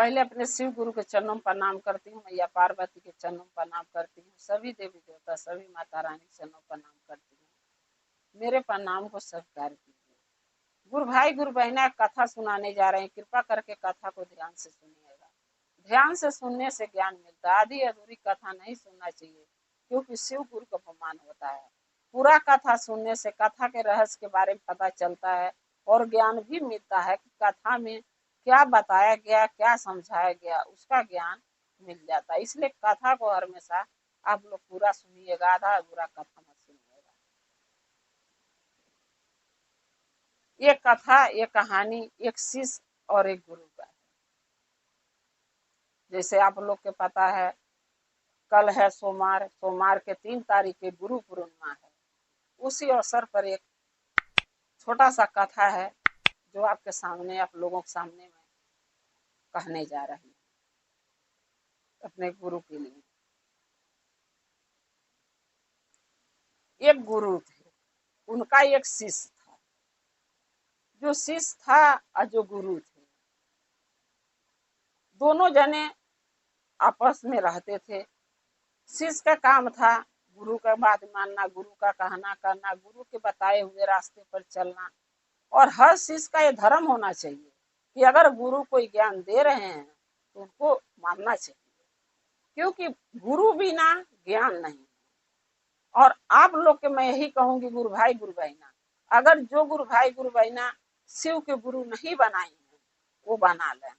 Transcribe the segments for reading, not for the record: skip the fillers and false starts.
पहले अपने शिव गुरु के चरणों में प्रणाम करती हूँ, मैया पार्वती के चरणों में प्रणाम करती हूँ, सभी देवी देवता सभी माता रानी के चरणों में प्रणाम करती हूँ। मेरे प्रणाम को स्वीकार कीजिए। गुरु भाई गुरु बहना कथा सुनाने जा रहे हैं, कृपा करके कथा को ध्यान से सुनिएगा। ध्यान से सुनने से ज्ञान मिलता है। आधी अधूरी कथा नहीं सुनना चाहिए, क्योंकि शिव गुरु का अपमान होता है। पूरा कथा सुनने से कथा के रहस्य के बारे में पता चलता है और ज्ञान भी मिलता है कि कथा में क्या बताया गया, क्या समझाया गया, उसका ज्ञान मिल जाता है। इसलिए कथा को हमेशा आप लोग पूरा सुनिएगा, आधा अधूरा कथा मत सुनिएगा। ये कथा, ये कहानी एक शिष्य और एक गुरु का है। जैसे आप लोग के पता है, कल है सोमवार, सोमवार के 3 तारीख के गुरु पूर्णिमा है। उसी अवसर पर एक छोटा सा कथा है जो आपके सामने, आप लोगों के सामने में कहने जा रही हूँ अपने गुरु के लिए। एक गुरु थे, उनका एक शिष्य था। जो शिष्य था और जो गुरु थे, दोनों जने आपस में रहते थे। शिष्य का काम था गुरु का बात मानना, गुरु का कहना करना, गुरु के बताए हुए रास्ते पर चलना। और हर शिष्य का ये धर्म होना चाहिए कि अगर गुरु कोई ज्ञान दे रहे हैं तो उनको मानना चाहिए, क्योंकि गुरु बिना ज्ञान नहीं। और आप लोग के मैं यही कहूंगी, गुरु भाई गुरु बहना, अगर जो गुरु भाई गुरु बहना शिव के गुरु नहीं बनाए हैं वो बना लें,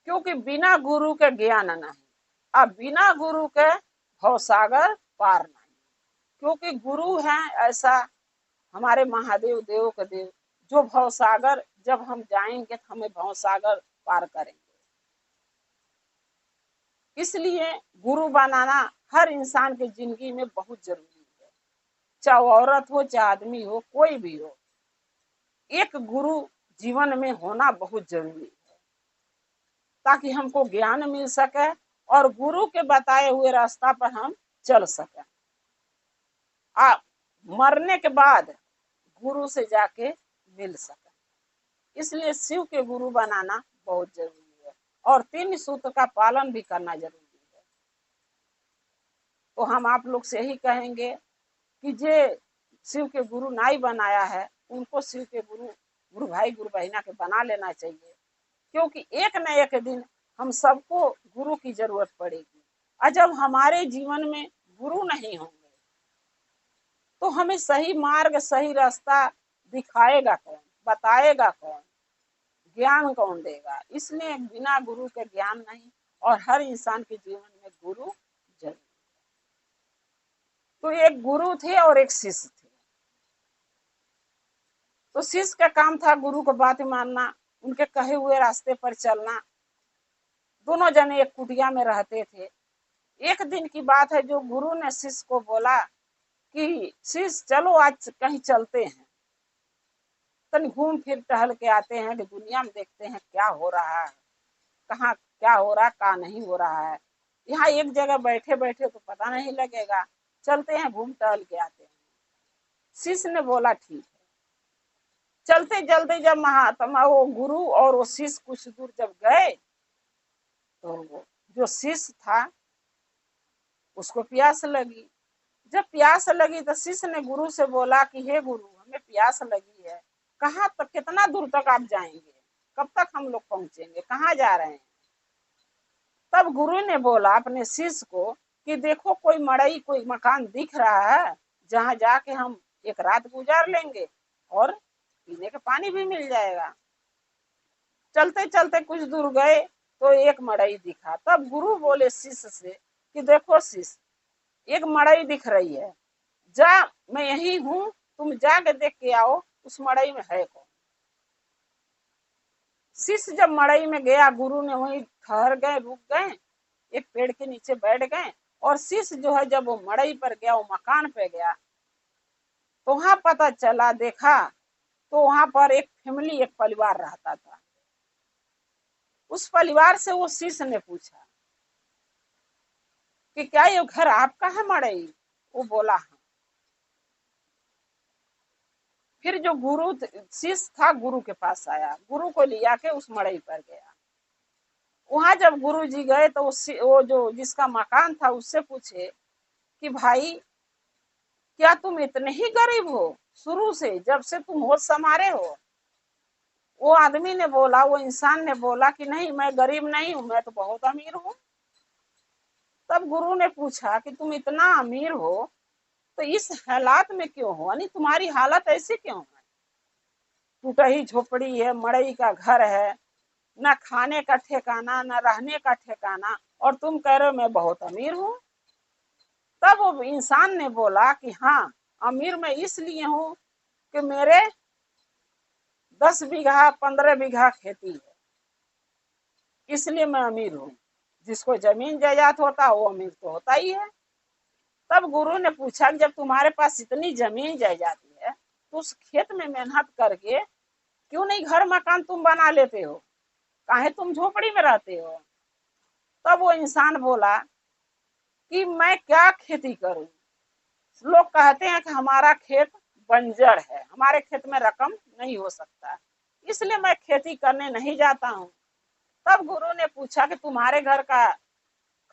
क्योंकि बिना गुरु के ज्ञान नहीं, अब बिना गुरु के भवसागर पार नहीं। क्योंकि गुरु है ऐसा हमारे महादेव देव के देव, जो भवसागर जब हम जाएंगे तो हमें भवसागर पार करेंगे। इसलिए गुरु बनाना हर इंसान के जिंदगी में बहुत जरूरी है, चाहे औरत हो चाहे आदमी हो, कोई भी हो, एक गुरु जीवन में होना बहुत जरूरी है, ताकि हमको ज्ञान मिल सके और गुरु के बताए हुए रास्ता पर हम चल सकें। मरने के बाद गुरु से जाके मिल सके। इसलिए शिव के गुरु बनाना बहुत जरूरी है और 3 सूत्र का पालन भी करना जरूरी है। तो हम आप लोग से यही कहेंगे कि जे शिव के गुरु नहीं बनाया है उनको शिव के गुरु, गुरु भाई गुरु बहना के बना लेना चाहिए, क्योंकि एक न एक दिन हम सबको गुरु की जरूरत पड़ेगी। और जब हमारे जीवन में गुरु नहीं होंगे तो हमें सही मार्ग, सही रास्ता दिखाएगा कौन, बताएगा कौन, ज्ञान कौन देगा। इसलिए बिना गुरु के ज्ञान नहीं, और हर इंसान के जीवन में गुरु जरूरी। तो एक गुरु थे और एक शिष्य थे। तो शिष्य का काम था गुरु को बात मानना, उनके कहे हुए रास्ते पर चलना। दोनों जने एक कुटिया में रहते थे। एक दिन की बात है, जो गुरु ने शिष्य को बोला कि शिष्य चलो आज कहीं चलते हैं, तन घूम फिर टहल के आते हैं कि दुनिया में देखते हैं क्या हो रहा है, कहाँ क्या हो रहा है, कहाँ नहीं हो रहा है। यहाँ एक जगह बैठे बैठे तो पता नहीं लगेगा, चलते हैं घूम टहल के आते हैं। शिष्य ने बोला ठीक है। चलते चलते जब महात्मा वो गुरु और वो शिष्य कुछ दूर जब गए तो वो जो शिष्य था उसको प्यास लगी। जब प्यास लगी तो शिष्य ने गुरु से बोला कि हे गुरु, हमें प्यास लगी है, कहाँ तक, कितना दूर तक आप जाएंगे, कब तक हम लोग पहुंचेंगे, कहाँ जा रहे हैं। तब गुरु ने बोला अपने शिष्य को कि देखो कोई मड़ई, कोई मकान दिख रहा है, जहाँ जाके हम एक रात गुजार लेंगे और पीने का पानी भी मिल जाएगा। चलते चलते कुछ दूर गए तो एक मड़ई दिखा। तब गुरु बोले शिष्य से कि देखो शिष्य, एक मड़ई दिख रही है, जा, मैं यही हूँ, तुम जाके देख के आओ उस मड़ई में है कौन। शिष्य जब मड़ई में गया, गुरु ने वहीं ठहर गए, रुक गए, एक पेड़ के नीचे बैठ गए। और शिष्य जो है जब वो मड़ई पर गया, वो मकान पे गया, तो वहां पता चला, देखा तो वहां पर एक फैमिली, एक परिवार रहता था। उस परिवार से वो शिष्य ने पूछा कि क्या ये घर आपका है मड़ई? वो बोला हाँ। फिर जो गुरु शिष्य था गुरु के पास आया, गुरु को लिया के उस मड़ई पर गया। वहां जब गुरुजी गए तो वो जो जिसका मकान था उससे पूछे कि भाई क्या तुम इतने ही गरीब हो शुरू से, जब से तुम होश संभारे हो? वो आदमी ने बोला, वो इंसान ने बोला कि नहीं, मैं गरीब नहीं हूं, मैं तो बहुत अमीर हूं। तब गुरु ने पूछा कि तुम इतना अमीर हो तो इस हालात में क्यों हो, यानी तुम्हारी हालत ऐसी क्यों है? टूटी झोपड़ी है, मड़ई का घर है, न खाने का ठिकाना न रहने का ठिकाना, और तुम कह रहे हो मैं बहुत अमीर हूं। तब वो इंसान ने बोला कि हाँ, अमीर मैं इसलिए हूं कि मेरे 10 बीघा 15 बीघा खेती है, इसलिए मैं अमीर हूँ। जिसको जमीन जायदाद होता वो अमीर तो होता ही है। तब गुरु ने पूछा कि जब तुम्हारे पास इतनी जमीन जायदाद है तो उस खेत में मेहनत करके क्यों नहीं घर मकान तुम बना लेते हो, काहे तुम झोपड़ी में रहते हो? तब वो इंसान बोला कि मैं क्या खेती करूं, लोग कहते हैं कि हमारा खेत बंजर है, हमारे खेत में रकम नहीं हो सकता, इसलिए मैं खेती करने नहीं जाता हूँ। तब गुरु ने पूछा कि तुम्हारे घर का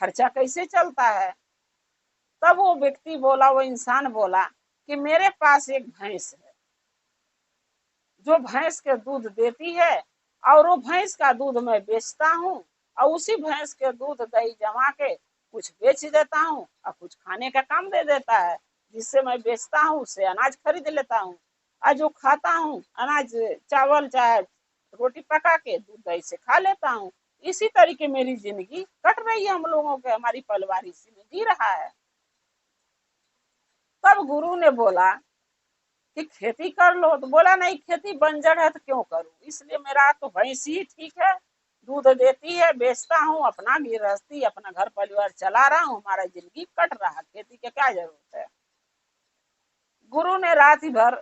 खर्चा कैसे चलता है? तब वो व्यक्ति बोला, वो इंसान बोला कि मेरे पास एक भैंस है जो भैंस के दूध देती है, और वो भैंस का दूध मैं बेचता हूँ, और उसी भैंस के दूध दही जमा के कुछ बेच देता हूँ और कुछ खाने का काम दे देता है, जिससे मैं बेचता हूँ उससे अनाज खरीद लेता हूँ, और जो खाता हूँ अनाज चावल चाहे रोटी पका के दूध दही से खा लेता हूँ। इसी तरीके मेरी जिंदगी कट रही है, हम लोगों के, हमारी परिवार इसी में जी रहा है। तब गुरु ने बोला कि खेती कर लो, तो बोला नहीं, खेती बंजर है तो क्यों करूं, इसलिए मेरा तो भैंस ही ठीक है, दूध देती है, बेचता हूँ, अपना गृहस्थी अपना घर परिवार चला रहा हूँ, हमारा जिंदगी कट रहा है, खेती की क्या जरूरत है? गुरु ने रात भर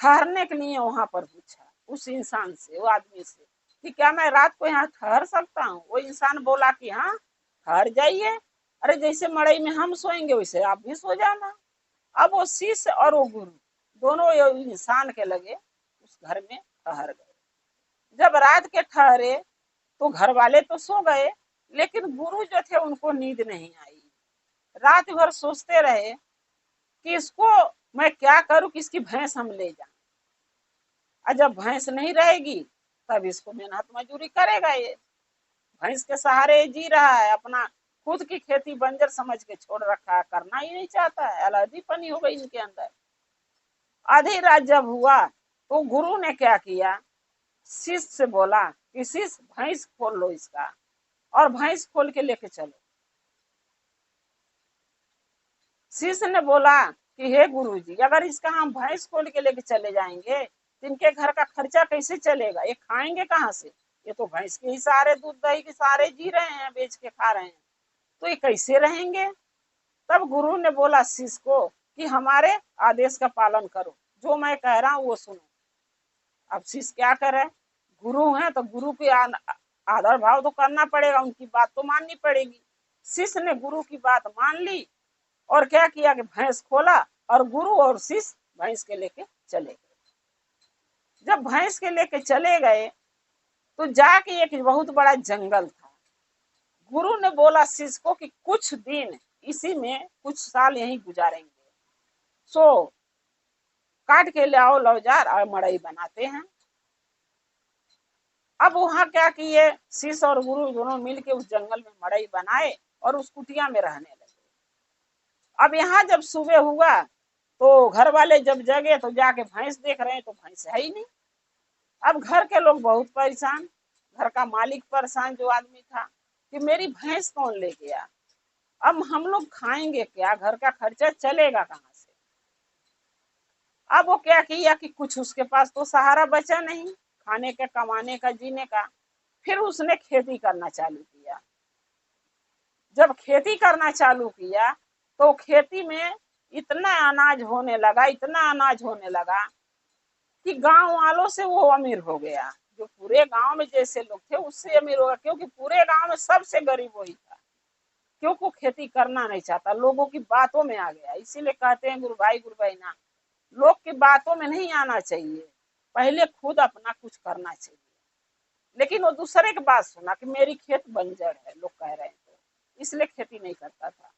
ठहरने के लिए वहां पर पूछा उस इंसान से, वो आदमी से, कि क्या मैं रात को यहाँ ठहर सकता हूँ? वो इंसान बोला कि हाँ, ठहर जाइए, अरे जैसे मड़ई में हम सोएंगे वैसे आप भी सो जाना। अब वो शिष्य और वो गुरु दोनों इंसान के लगे उस घर में ठहर गए। जब रात के ठहरे तो घर वाले तो सो गए, लेकिन गुरु जो थे उनको नींद नहीं आई। रात भर सोचते रहे कि इसको मैं क्या करूं कि इसकी भैंस हम ले जाएं, और जब भैंस नहीं रहेगी तब इसको मेहनत मजदूरी करेगा, ये भैंस के सहारे जी रहा है, अपना खुद की खेती बंजर समझ के छोड़ रखा है, करना ही नहीं चाहता है, अलहदीपनी हो गई इनके अंदर। आधी रात जब हुआ तो गुरु ने क्या किया, शिष्य से बोला कि शिष्य भैंस खोल लो इसका, और भैंस खोल के लेके चलो। शिष्य ने बोला कि हे गुरुजी, अगर इसका हम भैंस खोल के लेके चले जाएंगे तो इनके घर का खर्चा कैसे चलेगा, ये खाएंगे कहाँ से? ये तो भैंस के ही सहारे दूध दही के सहारे जी रहे हैं, बेच के खा रहे हैं, तो ये कैसे रहेंगे? तब गुरु ने बोला शिष्य को कि हमारे आदेश का पालन करो, जो मैं कह रहा हूँ वो सुनो। अब शिष्य क्या करे, गुरु है तो गुरु के आदर भाव तो करना पड़ेगा, उनकी बात तो माननी पड़ेगी। शिष्य ने गुरु की बात मान ली और क्या किया कि भैंस खोला, और गुरु और शिष्य भैंस के लेके चले गए। जब भैंस के लेके चले गए तो जाके एक बहुत बड़ा जंगल था। गुरु ने बोला शिष्य को कि कुछ दिन इसी में, कुछ साल यहीं गुजारेंगे, सो काट के ले आओ लौजार और मड़ई बनाते हैं। अब वहां क्या किए, शिष्य और गुरु दोनों मिलके उस जंगल में मड़ई बनाए और उस कुटिया में रहने लगे। अब यहाँ जब सुबह हुआ तो घर वाले जब जगे तो जाके भैंस देख रहे हैं तो भैंस है ही नहीं। अब घर के लोग बहुत परेशान, घर का मालिक परेशान जो आदमी था कि मेरी भैंस कौन ले गया, अब हम लोग खाएंगे क्या, घर का खर्चा चलेगा कहाँ से? अब वो क्या किया कि कुछ उसके पास तो सहारा बचा नहीं खाने का, कमाने का, जीने का, फिर उसने खेती करना चालू किया। जब खेती करना चालू किया तो खेती में इतना अनाज होने लगा, इतना अनाज होने लगा कि गांव वालों से वो अमीर हो गया, जो पूरे गांव में जैसे लोग थे उससे अमीर हो गया, क्योंकि पूरे गांव में सबसे गरीब वही था, क्योंकि वो खेती करना नहीं चाहता, लोगों की बातों में आ गया। इसीलिए कहते हैं गुरु भाई ना, लोग की बातों में नहीं आना चाहिए, पहले खुद अपना कुछ करना चाहिए। लेकिन वो दूसरे की बात सुना कि मेरी खेत बंजर है, लोग कह रहे थे, इसलिए खेती नहीं करता था।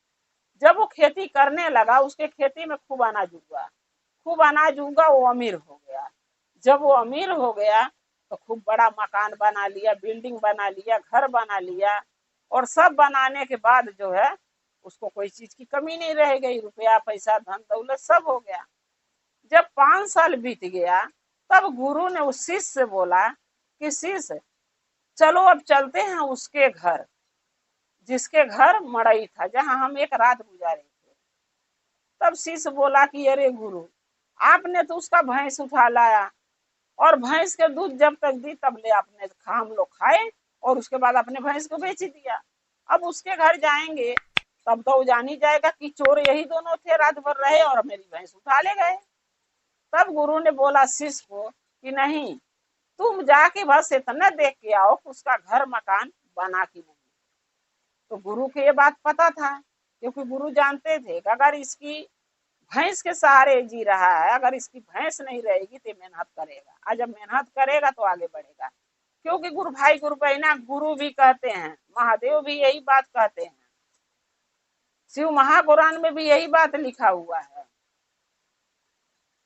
जब वो खेती करने लगा, उसके खेती में खूब अनाज उगा, खूब अनाज उगा, वो अमीर हो गया। जब वो अमीर हो गया तो खूब बड़ा मकान बना लिया, बिल्डिंग बना लिया, घर बना लिया, और सब बनाने के बाद जो है उसको कोई चीज की कमी नहीं रह गई, रुपया पैसा धन दौलत सब हो गया। जब 5 साल बीत गया, तब गुरु ने उस शिष्य से बोला कि शिष्य चलो अब चलते हैं उसके घर, जिसके घर मड़ई था, जहां हम एक रात गुजारे थे। तब शिष्य बोला कि अरे गुरु, आपने तो उसका भैंस उठा लाया, और भैंस के दूध जब तक दी तब ले आपने हम लोग खाए, और उसके बाद अपने भैंस को बेच दिया। अब उसके घर जाएंगे तब तो वो जान ही जाएगा कि चोर यही दोनों थे, रात भर रहे और मेरी भैंस उठा ले गए। तब गुरु ने बोला शिष्य को कि नहीं, तुम जाके बस इतना देख के आओ कि उसका घर मकान बना कि नहीं। तो गुरु को ये बात पता था, क्योंकि गुरु जानते थे कि अगर इसकी भैंस के सहारे जी रहा है, अगर इसकी भैंस नहीं रहेगी तो मेहनत करेगा, आज जब मेहनत करेगा तो आगे बढ़ेगा। क्योंकि गुरु भाई गुरु बहना गुरु भी कहते हैं, महादेव भी यही बात कहते हैं, शिव महापुराण में भी यही बात लिखा हुआ है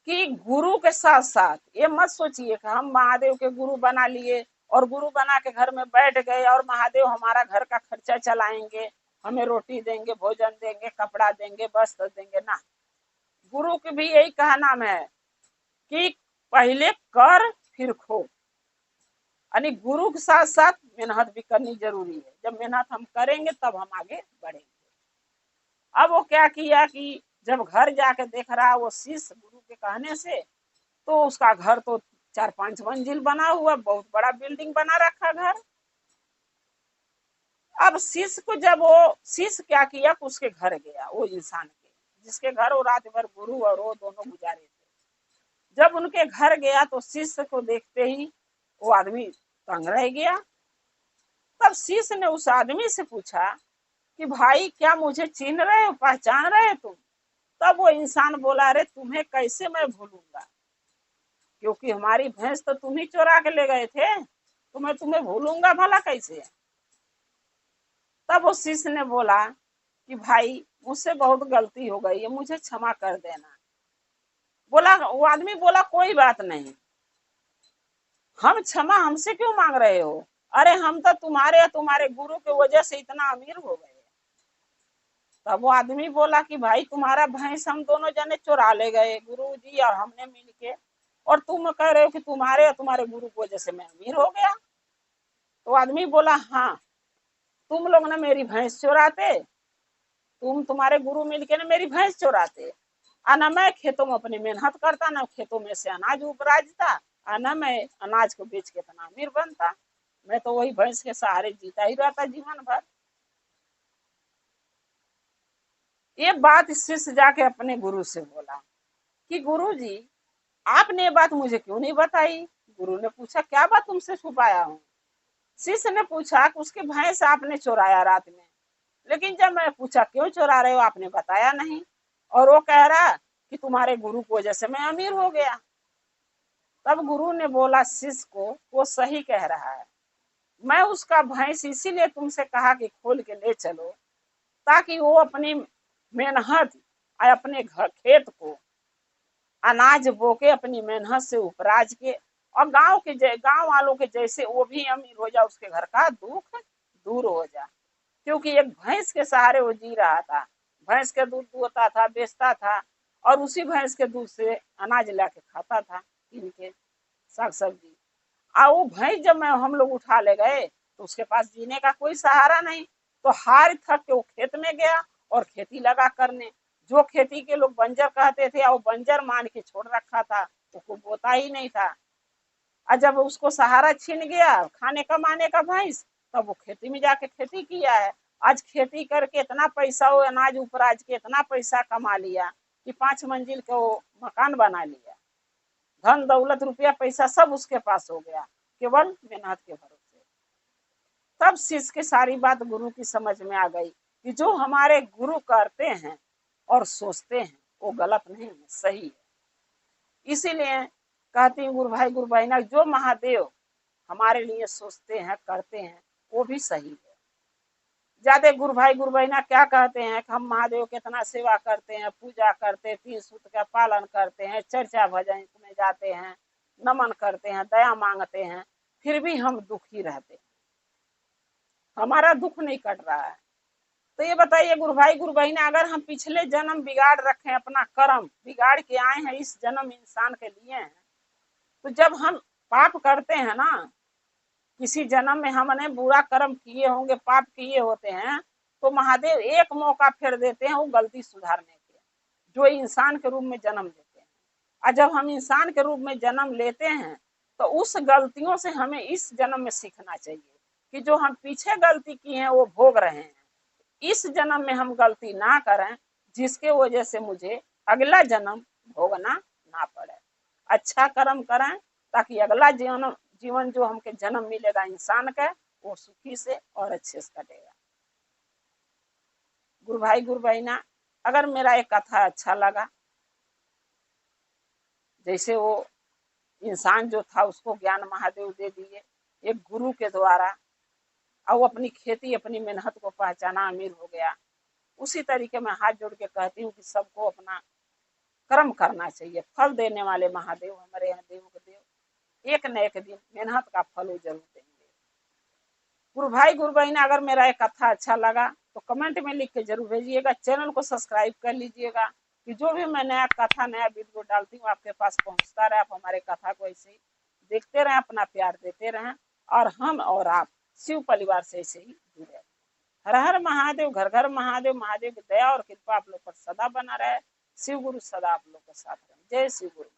कि गुरु के साथ साथ ये मत सोचिए कि हम महादेव के गुरु बना लिए और गुरु बना के घर में बैठ गए और महादेव हमारा घर का खर्चा चलाएंगे, हमें रोटी देंगे, भोजन देंगे, कपड़ा देंगे, वस्त्र देंगे ना। गुरु की भी यही कहना है कि पहले कर फिर खो, यानी गुरु के साथ साथ मेहनत भी करनी जरूरी है। जब मेहनत हम करेंगे तब हम आगे बढ़ेंगे। अब वो क्या किया कि जब घर जाके देख रहा वो शिष्य गुरु के कहने से, तो उसका घर तो 4-5 मंजिल बना हुआ, बहुत बड़ा बिल्डिंग बना रखा घर। अब शिष्य को जब वो शिष्य क्या किया कि उसके घर गया, वो इंसान के जिसके घर वो रात भर गुरु और वो दोनों गुजारे थे। जब उनके घर गया तो शिष्य को देखते ही वो आदमी तंग रह गया। तब शिष्य ने उस आदमी से पूछा कि भाई क्या मुझे चिन्ह रहे हो, पहचान रहे तुम? तब वो इंसान बोला, अरे तुम्हें कैसे मैं भूलूंगा, क्योंकि हमारी भैंस तो तुम ही चोरा के ले गए थे, तो मैं तुम्हें भूलूंगा भला कैसे? तब वो शिष्य ने बोला कि भाई मुझसे बहुत गलती हो गई है, मुझे क्षमा कर देना। बोला वो आदमी बोला कोई बात नहीं, हम क्षमा हमसे क्यों मांग रहे हो? अरे हम तो तुम्हारे गुरु के वजह से इतना अमीर हो गए। तब वो आदमी बोला कि भाई तुम्हारा भैंस हम दोनों जने चुरा ले गए, गुरु जी और हमने मिल के, और तुम कह रहे हो कि तुम्हारे गुरु की वजह से मैं अमीर हो गया। तो आदमी बोला हाँ, तुम लोग ना मेरी भैंस चुराते, तुम्हारे गुरु मिलके ना मेरी भैंस चुराते, और न मैं खेतों में अपनी मेहनत करता, न खेतों में से अनाज उपराजता, और न मैं अनाज को बेच के इतना अमीर बनता। मैं तो वही भैंस के सहारे जीता ही रहता जीवन भर। ये बात शिष्य जाके अपने गुरु से बोला कि गुरु जी आपने ये बात मुझे क्यों नहीं बताई? गुरु ने पूछा क्या बात तुमसे छुपाया हूँ? शिष्य ने पूछा कि उसके भैंस आपने चुराया रात में, लेकिन जब मैं पूछा क्यों चुरा रहे हो आपने बताया नहीं, और वो कह रहा कि तुम्हारे गुरु की वजह से मैं अमीर हो गया। तब गुरु ने बोला शिष्य को वो सही कह रहा है, मैं उसका भैंस इसीलिए तुमसे कहा कि खोल के ले चलो, ताकि वो अपनी मेहनत अपने घर खेत को अनाज बो के अपनी मेहनत से उपराज के, और गांव वालों के जैसे वो भी अमीर हो जाए, उसके घर का दुख दूर हो जाए। क्योंकि एक भैंस के सहारे वो जी रहा था, भैंस के दूध दुहता था, बेचता था, और उसी भैंस के दूध से अनाज लाके खाता था, इनके साग सब्जी। और वो भैंस जब मैं हम लोग उठा ले गए तो उसके पास जीने का कोई सहारा नहीं, तो हार थक के वो खेत में गया और खेती लगा करने। जो खेती के लोग बंजर कहते थे वो बंजर मान के छोड़ रखा था, उसको बोता ही नहीं था। और जब उसको सहारा छीन गया खाने कमाने का भैंस, तब वो खेती में जाके खेती किया है। आज खेती करके इतना पैसा, वो अनाज उपराज के इतना पैसा कमा लिया कि 5 मंजिल का वो मकान बना लिया। धन दौलत रुपया पैसा सब उसके पास हो गया, केवल मेहनत के भरोसे। तब शिष्य की सारी बात गुरु की समझ में आ गई कि जो हमारे गुरु करते हैं और सोचते हैं वो गलत नहीं है, सही है। इसीलिए कहती हूँ गुरु भाई गुरु बहना, जो महादेव हमारे लिए सोचते हैं, करते हैं, वो भी सही है। ज्यादा गुरु भाई गुरु बहना क्या कहते हैं कि हम महादेव के इतना सेवा करते हैं, पूजा करते हैं, 3 सूत्र का पालन करते हैं, चर्चा भजन में जाते हैं, नमन करते हैं, दया मांगते हैं, फिर भी हम दुखी रहते हैं, हमारा दुख नहीं कट रहा है। तो ये बताइए गुरु भाई गुरु बहना, अगर हम पिछले जन्म बिगाड़ रखे हैं, अपना कर्म बिगाड़ के आए हैं इस जन्म इंसान के लिए हैं, तो जब हम पाप करते हैं ना, किसी जन्म में हमने बुरा कर्म किए होंगे, पाप किए होते हैं, तो महादेव एक मौका फिर देते हैं वो गलती सुधारने के, जो इंसान के रूप में जन्म देते हैं। और जब हम इंसान के रूप में जन्म लेते हैं तो उस गलतियों से हमें इस जन्म में सीखना चाहिए कि जो हम पीछे गलती की है वो भोग रहे हैं, इस जन्म में हम गलती ना करें जिसके वजह से मुझे अगला जन्म भोगना ना पड़े। अच्छा कर्म करें ताकि अगला जीवन जो हमके जन्म मिलेगा इंसान का, वो सुखी से और अच्छे से कटेगा। गुरु भाई गुरु बहना, अगर मेरा एक कथा अच्छा लगा, जैसे वो इंसान जो था उसको ज्ञान महादेव दे दिए एक गुरु के द्वारा, और वो अपनी खेती अपनी मेहनत को पहचाना, अमीर हो गया, उसी तरीके मैं हाथ जोड़ के कहती हूँ कि सबको अपना कर्म करना चाहिए। फल देने वाले महादेव हमारे यहाँ देवों के देव, एक न एक दिन मेहनत का फल वो जरूर देंगे। गुरु भाई गुरु बहना, अगर मेरा एक कथा अच्छा लगा तो कमेंट में लिख के जरूर भेजिएगा, चैनल को सब्सक्राइब कर लीजिएगा कि जो भी मैं नया कथा नया वीडियो डालती हूँ आपके पास पहुंचता रहे। आप हमारे कथा को ऐसे ही देखते रहें, अपना प्यार देते रहें, और हम और आप शिव परिवार से ऐसे ही जुड़े। हर हर महादेव, घर घर महादेव। महादेव की दया और कृपा आप लोग पर सदा बना रहे। शिव गुरु सदा आप लोग के साथ रहे। जय शिव गुरु।